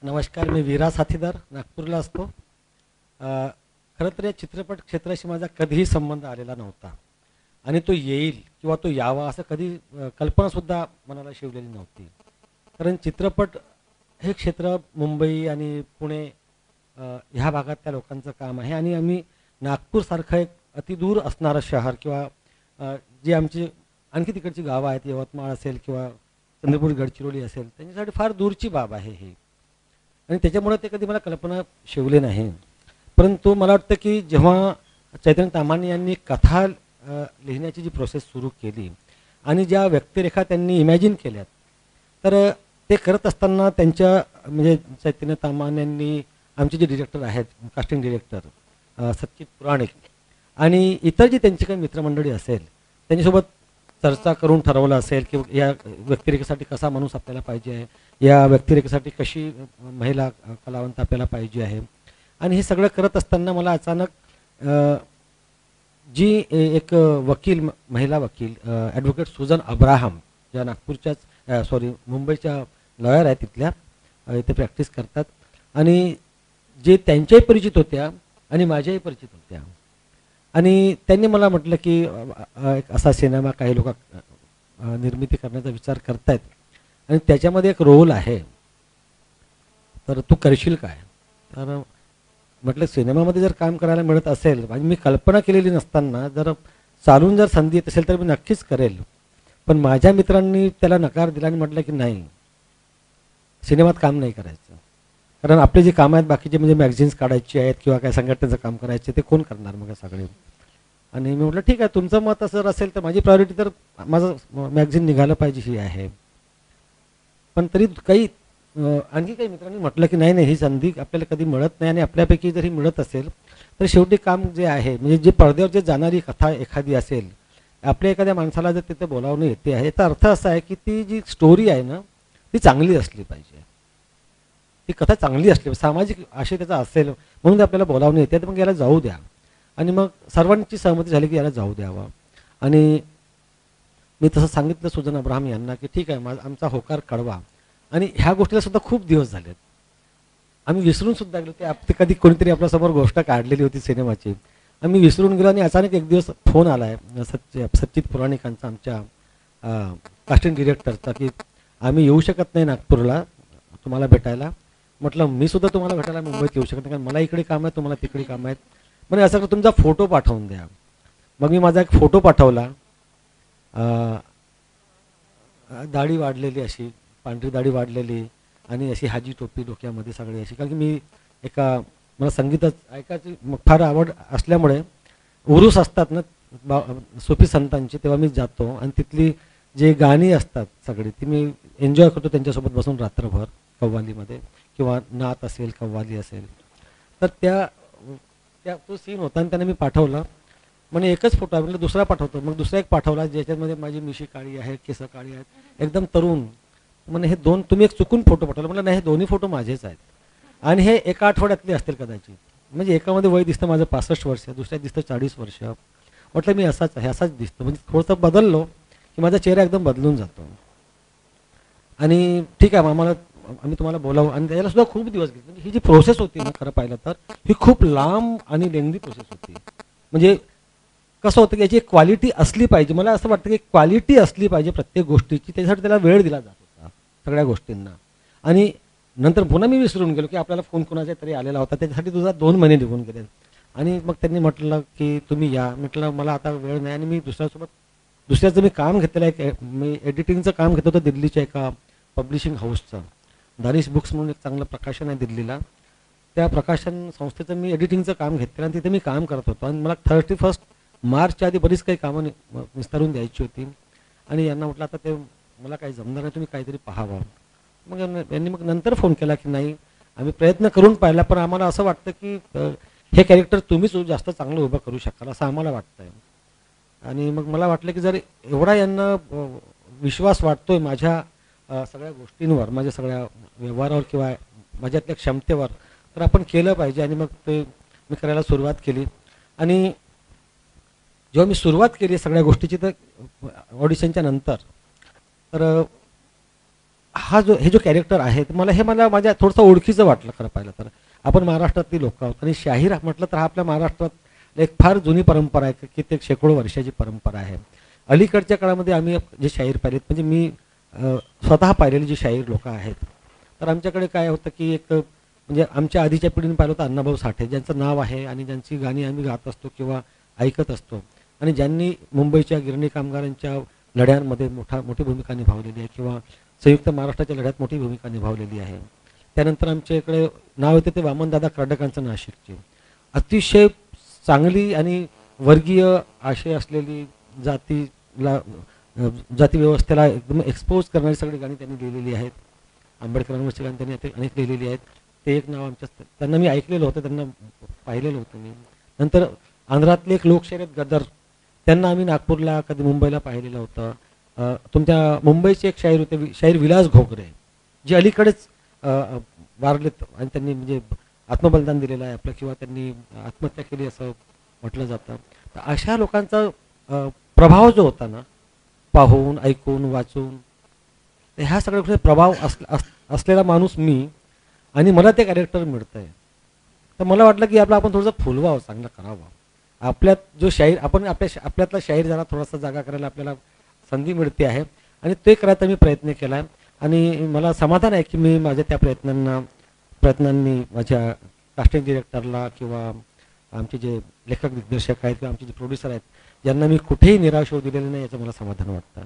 नमस्कार, मी वीरा साथीदार नागपूरला असतो. खरं तर या चित्रपट क्षेत्राशी माझा कधीही संबंध आलेला नव्हता आणि तो येईल किंवा तो यावा असं कधी कल्पनासुद्धा मनाला शिवलेली नव्हती. कारण चित्रपट हे क्षेत्र मुंबई आणि पुणे ह्या भागातल्या लोकांचं काम आहे आणि आम्ही नागपूरसारखं एक अतिदूर असणारं शहर किंवा जी आमची आणखी तिकडची गावं आहेत, यवतमाळ असेल किंवा चंद्रपूर गडचिरोली असेल, त्यांच्यासाठी फार दूरची बाब आहे ही आणि त्याच्यामुळे ते कधी मला कल्पना शिवले नाही. परंतु मला वाटतं की जेव्हा चैतन्य ताम्हाणे यांनी कथा लिहिण्याची जी प्रोसेस सुरू केली आणि ज्या व्यक्तिरेखा त्यांनी इमॅजिन केल्यात, तर ते करत असताना त्यांच्या म्हणजे चैतन्य ताम्हाणेंनी आमचे जे डिरेक्टर आहेत, कास्टिंग डिरेक्टर सच्चित पुराणिक आणि इतर जी त्यांची काही मित्रमंडळी असेल त्यांच्यासोबत चर्चा करून ठरवलं असेल की या व्यक्तिरेखेसाठी कसा माणूस आपल्याला पाहिजे आहे, या व्यक्तिरेखेसाठी कशी महिला कलावंत आपल्याला पाहिजे आहे. आणि हे सगळं करत असताना मला अचानक जी एक वकील, महिला वकील ॲडव्होकेट सुजन अब्राहम, ज्या नागपूरच्याच मुंबईच्या लॉयर आहेत, तिथल्या इथे प्रॅक्टिस करतात आणि जे त्यांच्याही परिचित होत्या आणि माझ्याही परिचित होत्या. आणि त्यांनी मला म्हटलं की एक असा सिनेमा काही लोक निर्मिती करण्याचा विचार करतायत आणि त्याच्यामध्ये एक रोल आहे, तर तू करशील काय. तर म्हटलं सिनेमामध्ये जर काम करायला मिळत असेल आणि मी कल्पना केलेली नसताना जर चालून जर संधी येत असेल तर मी नक्कीच करेल. पण माझ्या मित्रांनी त्याला नकार दिला आणि म्हटलं की नाही, सिनेमात काम नाही करायचं, कारण आपले जे काम आहेत बाकीचे म्हणजे मॅगझिन्स काढायचे आहेत किंवा काय संघटनेचं काम करायचे ते कोण करणार मग सगळे. आणि मी म्हटलं ठीक आहे, तुमचं मत असं असेल तर माझी प्रायोरिटी तर माझं मॅगझिन निघालं पाहिजे ही आहे. पण तरी काही आणखी काही मित्रांनी म्हटलं की नाही नाही, ही संधी आपल्याला कधी मिळत नाही आणि आपल्यापैकी जरी मिळत असेल तर शेवटी काम जे आहे म्हणजे जे पडद्यावर जे जाणारी कथा एखादी असेल, आपल्या एखाद्या माणसाला जर तिथे बोलावणं येते आहे, याचा अर्थ असा आहे की ती जी स्टोरी आहे ना ती चांगली असली पाहिजे, ती कथा चांगली असली, सामाजिक आशय असेल म्हणून ते आपल्याला बोलावणं येते. तर मग याला जाऊ द्या. आणि मग सर्वांची सहमती झाली की याला जाऊ द्यावं. आणि मी तसं सांगितलं सुजन अब्राहम यांना की ठीक आहे, आमचा होकार कळवा. आणि ह्या गोष्टीला सुद्धा खूप दिवस झालेत, आम्ही विसरून सुद्धा गेलो. ते कधी कोणीतरी आपल्यासमोर गोष्ट काढलेली होती सिनेमाची, आम्ही विसरून गेलो. आणि अचानक एक दिवस फोन आला आहे सच्चित पुराणिकांचा, आमच्या कास्टिंग डिरेक्टरचा, की आम्ही येऊ शकत नाही नागपूरला तुम्हाला भेटायला. म्हटलं मी सुद्धा तुम्हाला भेटायला मुंबईत येऊ शकत नाही, कारण मला इकडे काम आहे, तुम्हाला तिकडे काम आहेत. म्हणजे असं तुमचा फोटो पाठवून द्या. मग मी माझा एक फोटो पाठवला, दाढी वाढलेली, अशी पांढरी दाढी वाढलेली आणि अशी हाजी टोपी डोक्यामध्ये सगळी अशी, कारण की मी मला संगीतच ऐकायची फार आवड असल्यामुळे उरूस असतात ना सुफी संतांची, तेव्हा मी जातो आणि तिथली जे गाणी असतात सगळी ती मी एन्जॉय करतो त्यांच्यासोबत बसून रात्रभर कव्वालीमध्ये, किंवा नात असेल कव्वाली असेल. तर तो सीन होता आणि त्याने मी पाठवला. म्हणजे एकच फोटो आहे, म्हणजे दुसरा पाठवतो. मग दुसरा एक पाठवला ज्याच्यामध्ये माझी मिशी काळी आहे, केस काळी आहेत, एकदम तरुण. म्हणजे हे दोन तुम्ही एक चुकून फोटो पाठवला. म्हटलं नाही, हे दोन्ही फोटो माझेच आहेत आणि हे एका आठवड्यातले असतील कदाचित. म्हणजे एकामध्ये वय दिसतं माझं 65 वर्ष, दुसऱ्यात दिसतं 40 वर्ष. म्हटलं मी असाच आहे, असाच दिसतो. म्हणजे थोडंसं बदललो की माझा चेहरा एकदम बदलून जातो. आणि ठीक आहे, आम्ही तुम्हाला बोलावू. आणि त्याला सुद्धा खूप दिवस घेतले. म्हणजे ही जी प्रोसेस होती ना, खरं पाहिलं तर ही खूप लांब आणि लेंदी प्रोसेस होती. म्हणजे कसं होतं की याची एक क्वालिटी असली पाहिजे. मला असं वाटतं की क्वालिटी असली पाहिजे प्रत्येक गोष्टीची, त्याच्यासाठी त्याला वेळ दिला जात होता सगळ्या गोष्टींना. आणि नंतर पुन्हा मी विसरून गेलो की आपल्याला फोन कोणाचा तरी आलेला होता, त्याच्यासाठी तुझा 2 महिने निघून गेले. आणि मग त्यांनी म्हटलं की तुम्ही या. म्हटलं मला आता वेळ नाही. आणि मी दुसऱ्याचं मी काम घेतलेलं आहे, मी एडिटिंगचं काम घेत होतं दिल्लीच्या एका पब्लिशिंग हाऊसचं, दानिश बुक्स म्हणून एक चांगलं प्रकाशन आहे दिल्लीला. त्या प्रकाशन संस्थेचं मी एडिटिंगचं काम घेतलं आणि तिथे मी काम करत होतो. आणि मला 31 मार्चच्या आधी बरीच काही कामं विस्तारून द्यायची होती. आणि यांना म्हटलं आता ते मला काही जमणार नाही, तुम्ही काहीतरी पाहावं. मग यांनी मग नंतर फोन केला की नाही, आम्ही प्रयत्न करून पाहिला, पण आम्हाला असं वाटतं की हे कॅरेक्टर तुम्हीच जास्त चांगलं उभं करू शकाल असं आम्हाला वाटतं आहे. आणि मग मला वाटलं की जर एवढा यांना विश्वास वाटतोय माझ्या सगळ्या गोष्टींवर, माझ्या सगळ्या व्यवहारावर किंवा माझ्यातल्या क्षमतेवर, तर आपण केलं पाहिजे. आणि मग ते मी करायला सुरुवात केली. आणि जेव्हा मी सुरुवात केली सगळ्या गोष्टीची, तर ऑडिशनच्या नंतर तर हे जो कॅरेक्टर आहे मला माझ्या थोडंसं ओळखीचं वाटलं खरं पाहिलं तर. आपण महाराष्ट्रातली लोक आहोत आणि शाहीर म्हटलं तर हा आपल्या महाराष्ट्रात एक फार जुनी परंपरा आहे, कित्येक शेकडो वर्षाची परंपरा आहे. अलीकडच्या काळामध्ये आम्ही जे शाहीर पाहिलेत, म्हणजे मी स्वतः पाहिलेली जी शाहीर लोक आहेत, तर आमच्याकडे काय होतं की एक म्हणजे आमच्या आधीच्या पिढीने पाहिलं होतं अण्णाभाऊ साठे, ज्यांचं नाव आहे आणि ज्यांची गाणी आम्ही गात असतो किंवा ऐकत असतो आणि ज्यांनी मुंबईच्या गिरणी कामगारांच्या लढ्यांमध्ये मोठी भूमिका निभावलेली आहे किंवा संयुक्त महाराष्ट्राच्या लढ्यात मोठी भूमिका निभावलेली आहे. त्यानंतर आमच्या इकडे नाव येते ते वामनदादा कर्डकांचं नाशिकचे. अतिशय चांगली आणि वर्गीय आशय असलेली जाती व्यवस्थेला एकदम एक्सपोज करणारी सगळी गाणी त्यांनी लिहिलेली आहेत. आंबेडकरांवरची गाणी त्यांनी अनेक लिहिलेली आहेत. ते एक नाव त्यांना मी ऐकलेलं होतं, त्यांना पाहिलेलं होतं मी. नंतर आंध्रातले एक लोकशाहीर गदर, त्यांना आम्ही नागपूरला कधी मुंबईला पाहिलेलं होतं. तुमच्या मुंबईचे एक शाहीर होते, शाहीर विलास घोगरे, जे अलीकडेच वारलेत आणि त्यांनी म्हणजे आत्मबलिदान दिलेलं आहे आपलं किंवा त्यांनी आत्महत्या केली असं म्हटलं जातं. तर अशा लोकांचा प्रभाव जो होता ना, पाहून ऐकून वाचून, तर ह्या सगळ्या गोष्टी प्रभाव असलेला माणूस मी, आणि मला ते कॅरेक्टर मिळतं आहे. तर मला वाटलं की आपण थोडंसं फुलवावं, चांगलं करावं. आपल्यात जो शाहीर आपल्यातला शाहीर जरा थोडासा जागा करायला आपल्याला संधी मिळते आहे आणि ते करायचा मी प्रयत्न केला आहे. आणि मला समाधान आहे की मी माझ्या त्या प्रयत्नांनी माझ्या कास्टिंग डिरेक्टरला किंवा आमचे जे लेखक दिग्दर्शक आहेत किंवा आमचे जे प्रोड्युसर आहेत, ज्यांना मी कुठेही निराश होऊ दिलेलं नाही, याचं मला समाधान वाटतं.